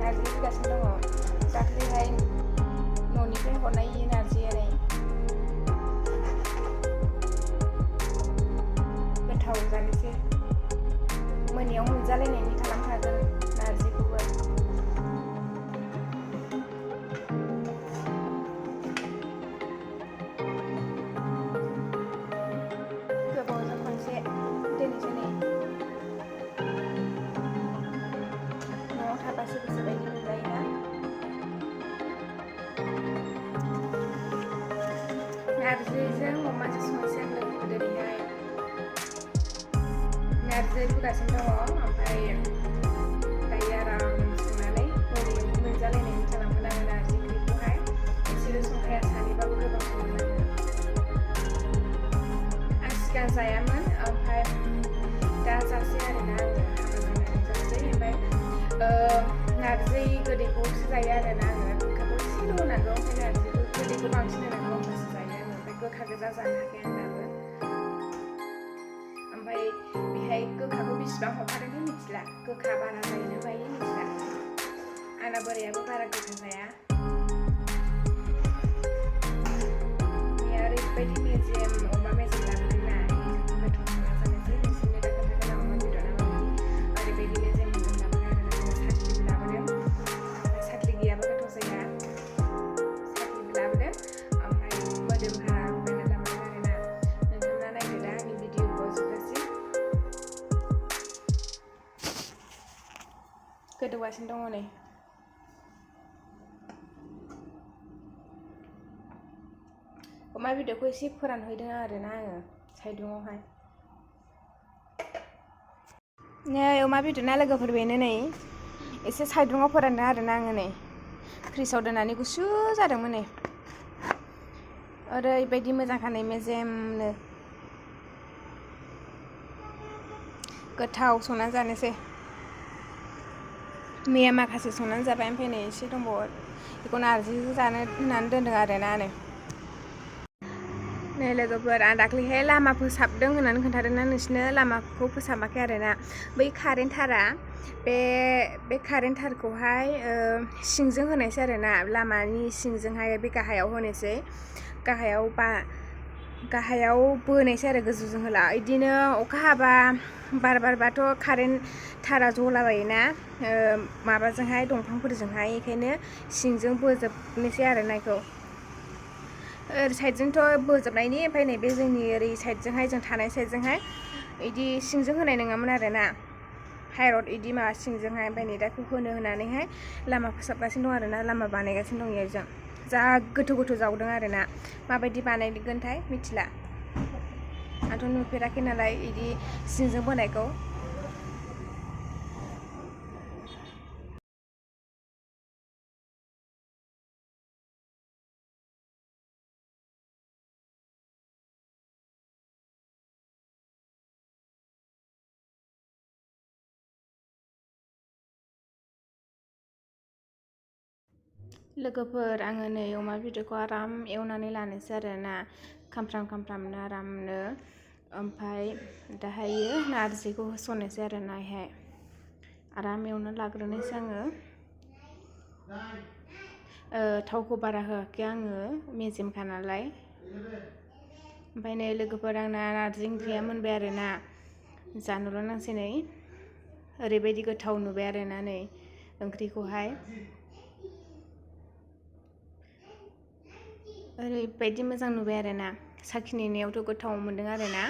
नारजि रुगासिनो दङ। दाख्लैहाय न'निफ्राय हरनाय नारजिया गोथाव जानोसै मोनायाव मोनजालायनायनि खालामखागोन नारजिखौबो। गोबावजों खनसे दिनैसो नै न'आव थाबासो गोसोबायदि मोनजायोना। नारजिजों अमाजों संनोसै आं लोगोफोर दिनैहाय। नारजि रुगासिनो दङ, ओमफ्राय दायो आराम संनानै मोनायाव मोनजालायनायनि खालामगोन आङो नारजि ओंख्रिखौहाय। एसेल' संखाया, सानैबाबो गोबां संगोन आङो। आं सिगां जायामोन, ओमफ्राय दा जासै आरोना आङो हाबा जानानै जासै। ओमफ्राय नारजि गोदैखौसो जायो आरोना आङो। गोखाखौ एसेल' होनांगौ, ओमफ्राय नारजिखौ गोदैखौ बांसिन होनांगौ, होमबासो जायो आङो। ओमफ्राय गोखा गोजा जानो हाखाया आं दाबो। ओमफ्राय बेहाय गोखाखौ बेसेबां हरखादोंथाय मिथिला, गोखा बारा जायो ना मायो मिथिला। आंना बोरायाबो बारा गोखा जाया। मैया ओरैबायदि मेजेम अमा मेजेम लाबोदोंना, गोथाव संना जानोसै। नोंसोरनो दा खोन्थागोन आं अमा बेदरा माबायदि। ओरैबायदि मेजेम मेजेम लाबोदों आरोना। सातलिबो लाबोदों, ओमफ्राय सातलि गैयाबा गोथाव जाया। सातलिबो लाबोदों, ओमफ्राय मोदोम हारा बायना लाबोदों आरोना। नोंथाङा नायदो दा आंनि भिडिअखौ जोबजासिम। गोदौगासिनो दङ नै। अमा बेदरखौ एसे फोरानहैदों आरोना आङो साइदुङावहाय। नै अमा बेदरना लोगोफोर बेनो नै एसे साइदुङाव फोरानदों आरोना आङो नै। फ्रिजआव दोननानै गुसु जादोंमोन नै। ओरैबायदि मोजांखा नै मेजेमनो। गोथाव संनानै जानोसै। मैया माखासे संनानै जाबाय, ओमफ्राय नै एसे दंबावो। बेखौ नारजिजों जानो होननानै दोनदों आरोना नै। नै लोगोफोर, आं दाख्लैहाय लामा फोसाबदों होननानै खोन्थादोंना नोंसिनो। लामाखौ फोसाबाखै आरोना। बै कारेन्ट थारा, बे कारेन्ट थारखौहाय सिंजों होनायसै आरोना। लामानि सिंजोंहाय बे गाहायाव होनोसै। गाहायाव बोनायसै आरो गोजौजों होला। बिदिनो अखा हाबा बार बारबाथ' कारेन्ट थारा जलाबायोना माबाजोंहाय दंफांफोरजोंहाय। बेखायनो सिंजों बोजोबनोसै आरोना बेखौ। ओरै साइडजोंथ' बोजोबनायनि, ओमफ्राय नैबे जोंनि ओरै साइडजोंहाय, जों थानाय साइडजोंहाय बिदि सिंजों होनाय नङामोन आरोना। हाइरड बिदि माबा सिंजोंहाय। ओमफ्राय नै दा बेखौ होनानैहाय लामा फोसाबगासिनो दं आरोना। लामा बानायगासिनो दं बेजों। जा गोथौ गोथौ जावदों आरोना। माबायदि बानायगोनथाय मिथिला। आंथ' नुफेराखै नालाय बिदि सिंजों बोनायखौ। लोगोफोर, आङो नै अमा बेदरखौ आराम एवनानै लानोसै आरोना। खामफ्राम खामफ्रामनो आरामनो। ओमफ्राय दाहायो नारजिखौ होसननोसै आरोना बेहाय। आराम एवना लाग्रोनोसै आङो। थावखौ बारा होआखै आङो, मेजेमखा नालाय। ओमफ्राय नै लोगोफोर, आंना नारजि ओंख्रिया मोनबाय आरोना। जानोल' नांसै नै। ओरैबायदि गोथाव नुबाय आरोना नै ओंख्रिखौहाय। ओरैबायदि मोजां नुबाय आरोना। साखिनायावथ' गोथाव मोनदों आरोना।